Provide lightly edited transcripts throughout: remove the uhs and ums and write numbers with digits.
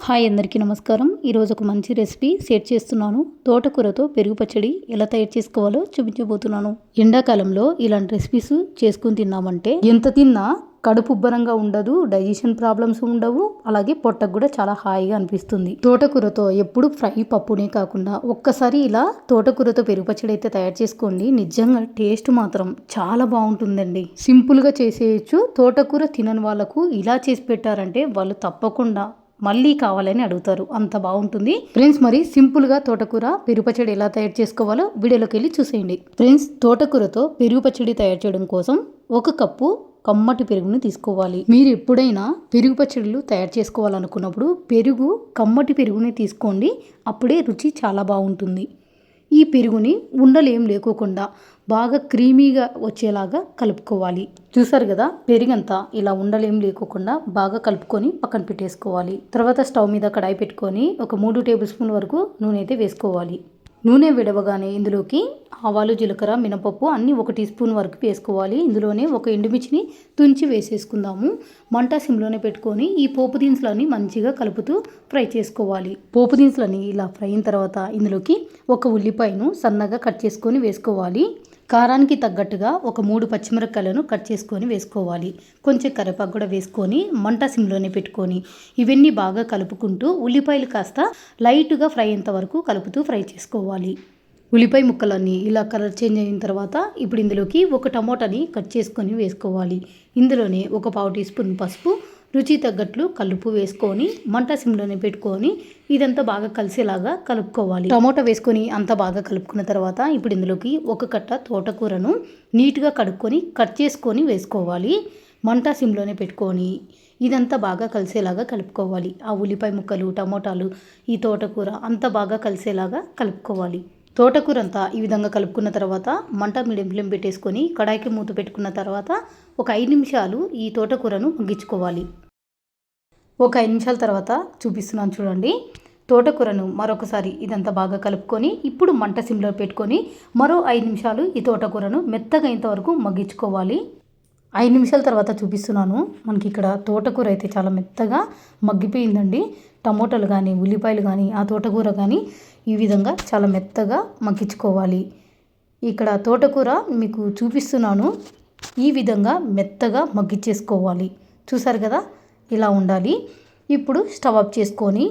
Hi అందరికీ నమస్కారం. ఈరోజు ఒక మంచి రెసిపీ షేర్ చేస్తున్నాను. తోటకూరతో పెరుగు పచ్చడి ఎలా తయారు చేసుకోవాలో చూపించబోతున్నాను. ఎండాకాలంలో ఇలాంటి రెసిపీస్ చేసుకుని తిన్నామంటే ఎంత తిన్నా కడుపు ఉబ్బరంగా ఉండదు, డైజెషన్ ప్రాబ్లమ్స్ ఉండవు, అలాగే పొట్టకు కూడా చాలా హాయిగా అనిపిస్తుంది. తోటకూరతో ఎప్పుడు ఫ్రై పప్పునే కాకుండా ఒక్కసారి ఇలా తోటకూరతో పెరుగు పచ్చడి అయితే తయారు చేసుకోండి. నిజంగా టేస్ట్ మాత్రం చాలా బాగుంటుందండి. సింపుల్గా చేసేయచ్చు. తోటకూర తినని వాళ్ళకు ఇలా చేసి పెట్టారంటే వాళ్ళు తప్పకుండా మళ్ళీ కావాలని అడుగుతారు, అంత బాగుంటుంది ఫ్రెండ్స్. మరి సింపుల్గా తోటకూర పెరుగు పచ్చడి ఎలా తయారు చేసుకోవాలో వీడియోలోకి వెళ్ళి చూసేయండి ఫ్రెండ్స్. తోటకూరతో పెరుగు పచ్చడి తయారు చేయడం కోసం 1 కప్పు కమ్మటి పెరుగుని తీసుకోవాలి. మీరు ఎప్పుడైనా పెరుగు పచ్చడిలు తయారు చేసుకోవాలనుకున్నప్పుడు పెరుగు కమ్మటి పెరుగుని తీసుకోండి, అప్పుడే రుచి చాలా బాగుంటుంది. ఈ పెరుగుని ఉండలేం లేకోకుండా బాగా క్రీమీగా వచ్చేలాగా కలుపుకోవాలి. చూసారు కదా, పెరుగంతా ఇలా ఉండలేం లేకోకుండా బాగా కలుపుకొని పక్కన పెట్టేసుకోవాలి. తర్వాత స్టవ్ మీద కడాయి పెట్టుకొని ఒక 3 టేబుల్ స్పూన్ వరకు నూనె అయితే వేసుకోవాలి. నూనె విడవగానే ఇందులోకి ఆవాలు, జీలకర్ర, మినపప్పు అన్నీ 1 టీ స్పూన్ వరకు వేసుకోవాలి. ఇందులోనే ఒక ఎండుమిర్చిని తుంచి వేసేసుకుందాము. మంట సిమ్లోనే పెట్టుకొని ఈ పోపు దినుసులని మంచిగా కలుపుతూ ఫ్రై చేసుకోవాలి. పోపు దినుసులని ఇలా ఫ్రై అయిన తర్వాత ఇందులోకి 1 ఉల్లిపాయను సన్నగా కట్ చేసుకొని వేసుకోవాలి. కారానికి తగ్గట్టుగా ఒక 3 పచ్చిమిరపకాయలను కట్ చేసుకొని వేసుకోవాలి. కొంచెం కరివేపాకు కూడా వేసుకొని మంట సిమ్లోనే పెట్టుకొని ఇవన్నీ బాగా కలుపుకుంటూ ఉల్లిపాయలు కాస్త లైట్గా ఫ్రై అయ్యేంత వరకు కలుపుతూ ఫ్రై చేసుకోవాలి. ఉల్లిపాయ ముక్కలన్నీ ఇలా కలర్ చేంజ్ అయిన తర్వాత ఇప్పుడు ఇందులోకి 1 టమోటాని కట్ చేసుకొని వేసుకోవాలి. ఇందులోనే 1 పావు టీ స్పూన్ పసుపు, రుచి తగ్గట్లు కలుపు వేసుకొని మంట సిమ్లోనే పెట్టుకొని ఇదంతా బాగా కలిసేలాగా కలుపుకోవాలి. టమోటా వేసుకొని అంతా బాగా కలుపుకున్న తర్వాత ఇప్పుడు ఇందులోకి 1 కట్ట తోటకూరను నీట్గా కడుక్కొని కట్ చేసుకొని వేసుకోవాలి. మంట సిమ్లోనే పెట్టుకొని ఇదంతా బాగా కలిసేలాగా కలుపుకోవాలి. ఆ ఉల్లిపాయ ముక్కలు, టమోటాలు, ఈ తోటకూర అంతా బాగా కలిసేలాగా కలుపుకోవాలి. తోటకూర అంతా ఈ విధంగా కలుపుకున్న తర్వాత మంట మీడియం ఫ్లేమ్ పెట్టేసుకొని కడాయికి మూత పెట్టుకున్న తర్వాత ఒక 5 నిమిషాలు ఈ తోటకూరను మగ్గించుకోవాలి. ఒక 5 నిమిషాల తర్వాత చూపిస్తున్నాను చూడండి. తోటకూరను మరొకసారి ఇదంతా బాగా కలుపుకొని ఇప్పుడు మంట సిమ్లో పెట్టుకొని మరో 5 నిమిషాలు ఈ తోటకూరను మెత్తగా అయ్యేంత వరకు మగ్గించుకోవాలి. 5 నిమిషాల తర్వాత చూపిస్తున్నాను. మనకి ఇక్కడ తోటకూర అయితే చాలా మెత్తగా మగ్గిపోయిందండి. టమోటాలు కానీ, ఉల్లిపాయలు కానీ, ఆ తోటకూర కానీ ఈ విధంగా చాలా మెత్తగా మగ్గించుకోవాలి. ఇక్కడ తోటకూర మీకు చూపిస్తున్నాను, ఈ విధంగా మెత్తగా మగ్గిచ్చేసుకోవాలి. చూసారు కదా, ఇలా ఉండాలి. ఇప్పుడు స్టవ్ ఆఫ్ చేసుకొని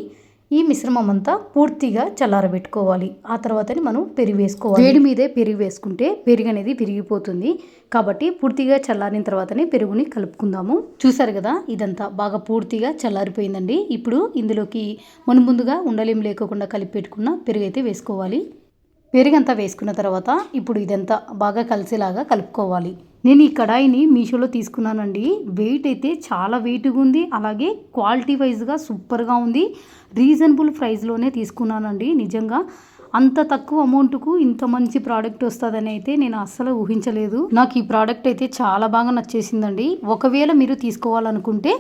ఈ మిశ్రమం అంతా పూర్తిగా చల్లారబెట్టుకోవాలి. ఆ తర్వాతని మనం పెరుగు వేసుకోవాలి. వేడి మీదే పెరుగు వేసుకుంటే పెరుగు అనేది విరిగిపోతుంది. కాబట్టి పూర్తిగా చల్లారిన తర్వాతనే పెరుగుని కలుపుకుందాము. చూసారు కదా, ఇదంతా బాగా పూర్తిగా చల్లారిపోయిందండి. ఇప్పుడు ఇందులోకి మనం ముందుగా ఉండలేం లేకుండా కలిపి పెట్టుకున్న పెరుగు అయితే వేసుకోవాలి. పెరుగంతా వేసుకున్న తర్వాత ఇప్పుడు ఇదంతా బాగా కలిసేలాగా కలుపుకోవాలి. నేను ఈ కడాయిని మీషోలో తీసుకున్నానండి. వెయిట్ అయితే చాలా వెయిట్గా ఉంది, అలాగే క్వాలిటీ వైజ్గా సూపర్గా ఉంది. రీజనబుల్ ప్రైస్లోనే తీసుకున్నానండి. నిజంగా అంత తక్కువ అమౌంట్కు ఇంత మంచి ప్రోడక్ట్ వస్తుందని అయితే నేను అస్సలు ఊహించలేదు. నాకు ఈ ప్రోడక్ట్ అయితే చాలా బాగా నచ్చేసిందండి. ఒకవేళ మీరు తీసుకోవాలనుకుంటే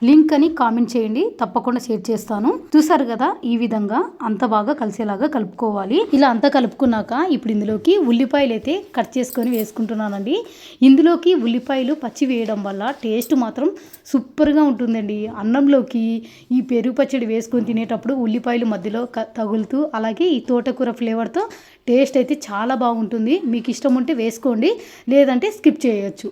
లింక్ అని కామెంట్ చేయండి, తప్పకుండా షేర్ చేస్తాను. చూసారు కదా, ఈ విధంగా అంత బాగా కలిసేలాగా కలుపుకోవాలి. ఇలా అంతా కలుపుకున్నాక ఇప్పుడు ఇందులోకి ఉల్లిపాయలు అయితే కట్ చేసుకొని వేసుకుంటున్నానండి. ఇందులోకి ఉల్లిపాయలు పచ్చి వేయడం వల్ల టేస్ట్ మాత్రం సూపర్గా ఉంటుందండి. అన్నంలోకి ఈ పెరుగు పచ్చడి వేసుకొని తినేటప్పుడు ఉల్లిపాయలు మధ్యలో తగులుతూ అలాగే ఈ తోటకూర ఫ్లేవర్తో టేస్ట్ అయితే చాలా బాగుంటుంది. మీకు ఇష్టం ఉంటే వేసుకోండి, లేదంటే స్కిప్ చేయొచ్చు.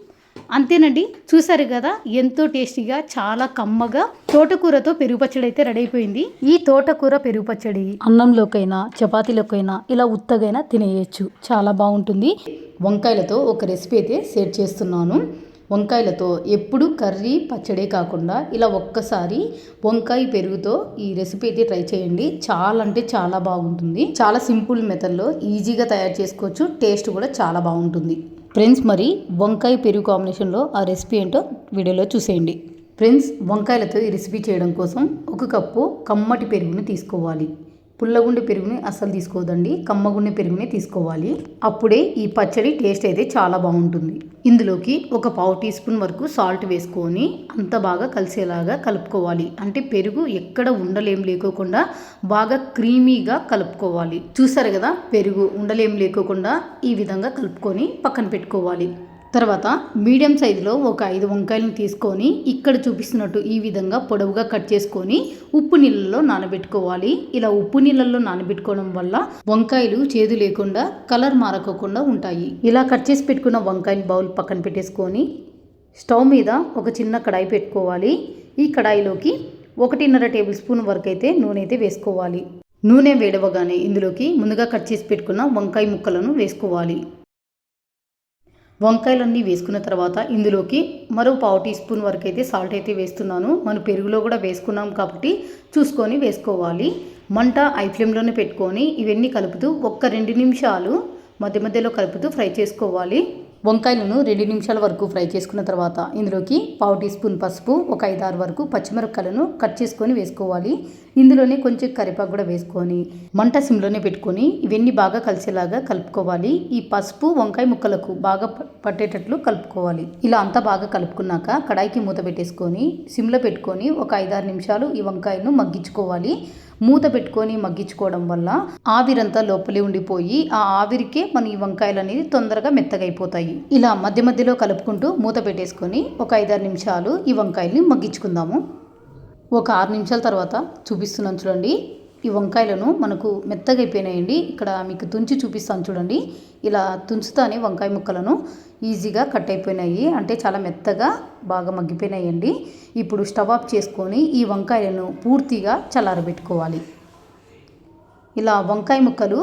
అంతేనండి. చూసారు కదా, ఎంతో టేస్టీగా చాలా కమ్మగా తోటకూరతో పెరుగు పచ్చడి అయితే రెడీ అయిపోయింది. ఈ తోటకూర పెరుగు పచ్చడి అన్నంలోకైనా చపాతీలోకైనా ఇలా ఉత్తగైనా తినేయచ్చు, చాలా బాగుంటుంది. వంకాయలతో ఒక రెసిపీ అయితే షేర్ చేస్తున్నాను. వంకాయలతో ఎప్పుడు కర్రీ పచ్చడే కాకుండా ఇలా ఒక్కసారి వంకాయ పెరుగుతో ఈ రెసిపీ అయితే ట్రై చేయండి. చాలా అంటే చాలా బాగుంటుంది. చాలా సింపుల్ మెథడ్లో ఈజీగా తయారు చేసుకోవచ్చు. టేస్ట్ కూడా చాలా బాగుంటుంది ఫ్రెండ్స్. మరి వంకాయ పెరుగు కాంబినేషన్లో ఆ రెసిపీ ఏంటో వీడియోలో చూసేయండి ఫ్రెండ్స్. వంకాయలతో ఈ రెసిపీ చేయడం కోసం 1 కప్పు కమ్మటి పెరుగుని తీసుకోవాలి. పుల్లగుండె పెరుగుని అస్సలు తీసుకోవద్దండి, కమ్మగుండె పెరుగుని తీసుకోవాలి. అప్పుడే ఈ పచ్చడి టేస్ట్ అయితే చాలా బాగుంటుంది. ఇందులోకి 1 పావు టీ స్పూన్ వరకు సాల్ట్ వేసుకొని అంత బాగా కలిసేలాగా కలుపుకోవాలి. అంటే పెరుగు ఎక్కడ ఉండలేం లేకోకుండా బాగా క్రీమీగా కలుపుకోవాలి. చూసారు కదా, పెరుగు ఉండలేం లేకోకుండా ఈ విధంగా కలుపుకొని పక్కన పెట్టుకోవాలి. తర్వాత మీడియం సైజులో ఒక 5 వంకాయలను తీసుకొని ఇక్కడ చూపిస్తున్నట్టు ఈ విధంగా పొడవుగా కట్ చేసుకొని ఉప్పు నీళ్ళల్లో నానబెట్టుకోవాలి. ఇలా ఉప్పు నీళ్ళల్లో నానబెట్టుకోవడం వల్ల వంకాయలు చేదు లేకుండా కలర్ మారకోకుండా ఉంటాయి. ఇలా కట్ చేసి పెట్టుకున్న వంకాయని బౌల్ పక్కన పెట్టేసుకొని స్టవ్ మీద ఒక చిన్న కడాయి పెట్టుకోవాలి. ఈ కడాయిలోకి 1.5 టేబుల్ స్పూన్ వరకు అయితే నూనె అయితే వేసుకోవాలి. నూనె వేడవగానే ఇందులోకి ముందుగా కట్ చేసి పెట్టుకున్న వంకాయ ముక్కలను వేసుకోవాలి. వంకాయలన్నీ వేసుకున్న తర్వాత ఇందులోకి మరో 1/2 టీ స్పూన్ వరకు అయితే సాల్ట్ అయితే వేస్తున్నాను. మనం పెరుగులో కూడా వేసుకున్నాం కాబట్టి చూసుకొని వేసుకోవాలి. మంట ఐ ఫ్లేమ్లోనే పెట్టుకొని ఇవన్నీ కలుపుతూ 1-2 నిమిషాలు మధ్య మధ్యలో కలుపుతూ ఫ్రై చేసుకోవాలి. వంకాయలను 2 నిమిషాల వరకు ఫ్రై చేసుకున్న తర్వాత ఇందులోకి 1/2 టీ స్పూన్ పసుపు, ఒక 5-6 వరకు పచ్చిమిరపకాయలను కట్ చేసుకొని వేసుకోవాలి. ఇందులోనే కొంచెం కరివేపాకు కూడా వేసుకొని మంట సిమ్లోనే పెట్టుకొని ఇవన్నీ బాగా కలిసేలాగా కలుపుకోవాలి. ఈ పసుపు వంకాయ ముక్కలకు బాగా పట్టేటట్లు కలుపుకోవాలి. ఇలా అంతా బాగా కలుపుకున్నాక కడాయికి మూత పెట్టేసుకొని సిమ్లో పెట్టుకొని ఒక 5-6 నిమిషాలు ఈ వంకాయను మగ్గించుకోవాలి. మూత పెట్టుకొని మగ్గించుకోవడం వల్ల ఆవిరంతా లోపలే ఉండిపోయి ఆ ఆవిరికే మన ఈ వంకాయలు అనేది తొందరగా మెత్తగా అయిపోతాయి. ఇలా మధ్య మధ్యలో కలుపుకుంటూ మూత పెట్టేసుకొని ఒక 5-6 నిమిషాలు ఈ వంకాయల్ని మగ్గించుకుందాము. ఒక 6 నిమిషాల తర్వాత చూపిస్తున్నాను చూడండి. ఈ వంకాయలను మనకు మెత్తగా అయిపోయినాయండి. ఇక్కడ మీకు తుంచి చూపిస్తాను చూడండి. ఇలా తుంచుతానే వంకాయ ముక్కలను ఈజీగా కట్ అయిపోయినాయి, అంటే చాలా మెత్తగా బాగా మగ్గిపోయినాయండి. ఇప్పుడు స్టవ్ ఆఫ్ చేసుకొని ఈ వంకాయలను పూర్తిగా చల్లారబెట్టుకోవాలి. ఇలా వంకాయ ముక్కలు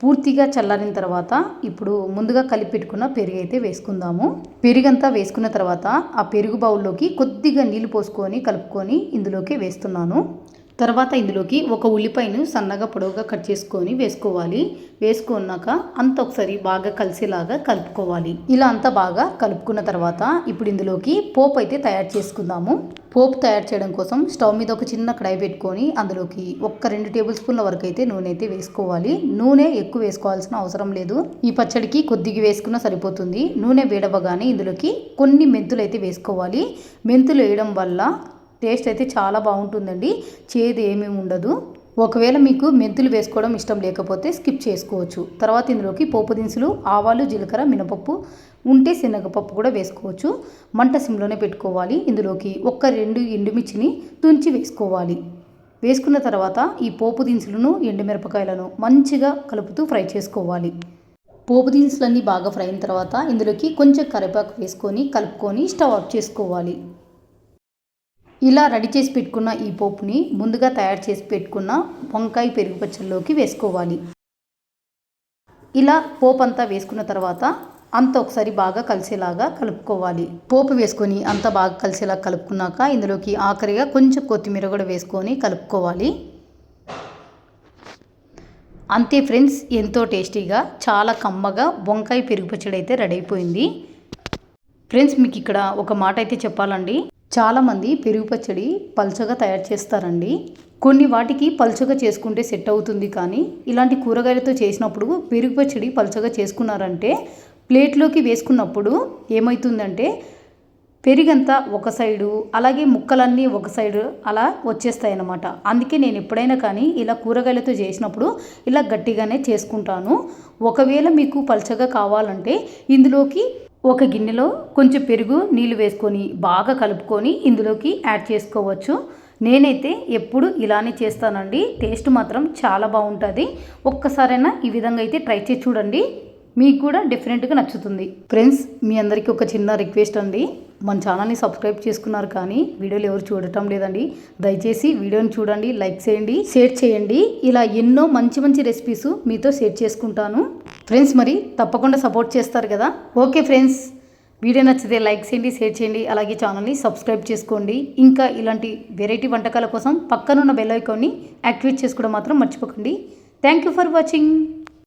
పూర్తిగా చల్లారిన తర్వాత ఇప్పుడు ముందుగా కలిపి పెట్టుకున్న పెరుగు అయితే వేసుకుందాము. పెరుగంతా వేసుకున్న తర్వాత ఆ పెరుగు బౌల్లోకి కొద్దిగా నీళ్లు పోసుకొని కలుపుకొని ఇందులోకి వేస్తున్నాను. తర్వాత ఇందులోకి ఒక ఉల్లిపాయను సన్నగా పొడవుగా కట్ చేసుకొని వేసుకోవాలి. వేసుకున్నాక అంత ఒకసారి బాగా కలిసేలాగా కలుపుకోవాలి. ఇలా అంతా బాగా కలుపుకున్న తర్వాత ఇప్పుడు ఇందులోకి పోపు అయితే తయారు చేసుకుందాము. పోపు తయారు చేయడం కోసం స్టవ్ మీద ఒక చిన్న కడాయి పెట్టుకొని అందులోకి 1-2 టేబుల్ స్పూన్ల వరకు అయితే నూనె అయితే వేసుకోవాలి. నూనె ఎక్కువ వేసుకోవాల్సిన అవసరం లేదు. ఈ పచ్చడికి కొద్దిగా వేసుకున్నా సరిపోతుంది. నూనె వేడవగానే ఇందులోకి కొన్ని మెంతులు అయితే వేసుకోవాలి. మెంతులు వేయడం వల్ల టేస్ట్ అయితే చాలా బాగుంటుందండి. చేదు ఏమీ ఉండదు. ఒకవేళ మీకు మెంతులు వేసుకోవడం ఇష్టం లేకపోతే స్కిప్ చేసుకోవచ్చు. తర్వాత ఇందులోకి పోపు దినుసులు, ఆవాలు, జీలకర్ర, మినపప్పు ఉంటే శనగపప్పు కూడా వేసుకోవచ్చు. మంట సిమ్లోనే పెట్టుకోవాలి. ఇందులోకి 1-2 ఎండుమిర్చిని తుంచి వేసుకోవాలి. వేసుకున్న తర్వాత ఈ పోపు దినుసులను, ఎండుమిరపకాయలను మంచిగా కలుపుతూ ఫ్రై చేసుకోవాలి. పోపు దినుసులన్నీ బాగా ఫ్రై అయిన తర్వాత ఇందులోకి కొంచెం కరివేపాకు వేసుకొని కలుపుకొని స్టవ్ ఆఫ్ చేసుకోవాలి. ఇలా రెడీ చేసి పెట్టుకున్న ఈ పోపుని ముందుగా తయారు చేసి పెట్టుకున్న వంకాయ పెరుగు పచ్చడిలోకి వేసుకోవాలి. ఇలా పోపు అంతా వేసుకున్న తర్వాత అంత ఒకసారి బాగా కలిసేలాగా కలుపుకోవాలి. పోపు వేసుకొని అంతా బాగా కలిసేలాగా కలుపుకున్నాక ఇందులోకి ఆఖరిగా కొంచెం కొత్తిమీర కూడా వేసుకొని కలుపుకోవాలి. అంతే ఫ్రెండ్స్, ఎంతో టేస్టీగా చాలా కమ్మగా వంకాయ పెరుగు పచ్చడి అయితే రెడీ అయిపోయింది. ఫ్రెండ్స్, మీకు ఇక్కడ ఒక మాట అయితే చెప్పాలండి. చాలామంది పెరుగు పచ్చడి పల్చగా తయారు చేస్తారండి. కొన్ని వాటికి పల్చగా చేసుకుంటే సెట్ అవుతుంది, కానీ ఇలాంటి కూరగాయలతో చేసినప్పుడు పెరుగు పచ్చడి పల్చగా చేసుకున్నారంటే ప్లేట్లోకి వేసుకున్నప్పుడు ఏమవుతుందంటే పెరుగంతా ఒక సైడు, అలాగే ముక్కలన్నీ ఒక సైడు అలా వచ్చేస్తాయి అన్నమాట. అందుకే నేను ఎప్పుడైనా కానీ ఇలా కూరగాయలతో చేసినప్పుడు ఇలా గట్టిగానే చేసుకుంటాను. ఒకవేళ మీకు పల్చగా కావాలంటే ఇందులోకి ఒక గిన్నెలో కొంచెం పెరుగు, నీళ్ళు వేసుకొని బాగా కలుపుకొని ఇందులోకి యాడ్ చేసుకోవచ్చు. నేనైతే ఎప్పుడు ఇలానే చేస్తానండి. టేస్ట్ మాత్రం చాలా బాగుంటుంది. ఒక్కసారైనా ఈ విధంగా అయితే ట్రై చేసి చూడండి, మీకు కూడా డిఫరెంట్గా నచ్చుతుంది. ఫ్రెండ్స్, మీ అందరికీ ఒక చిన్న రిక్వెస్ట్ అండి. మన ఛానల్ని సబ్స్క్రైబ్ చేసుకున్నారు కానీ వీడియోలు ఎవరు చూడటం లేదండి. దయచేసి వీడియోని చూడండి, లైక్ చేయండి, షేర్ చేయండి. ఇలా ఎన్నో మంచి మంచి రెసిపీస్ మీతో షేర్ చేసుకుంటాను. ఫ్రెండ్స్, మరి తప్పకుండా సపోర్ట్ చేస్తారు కదా. ఓకే ఫ్రెండ్స్, వీడియో నచ్చితే లైక్ చేయండి, షేర్ చేయండి, అలాగే ఛానల్ని సబ్స్క్రైబ్ చేసుకోండి. ఇంకా ఇలాంటి వెరైటీ వంటకాల కోసం పక్కనున్న బెల్ ఐకాన్ని యాక్టివేట్ చేసుకోవడం మాత్రం మర్చిపోకండి. Thank you for watching.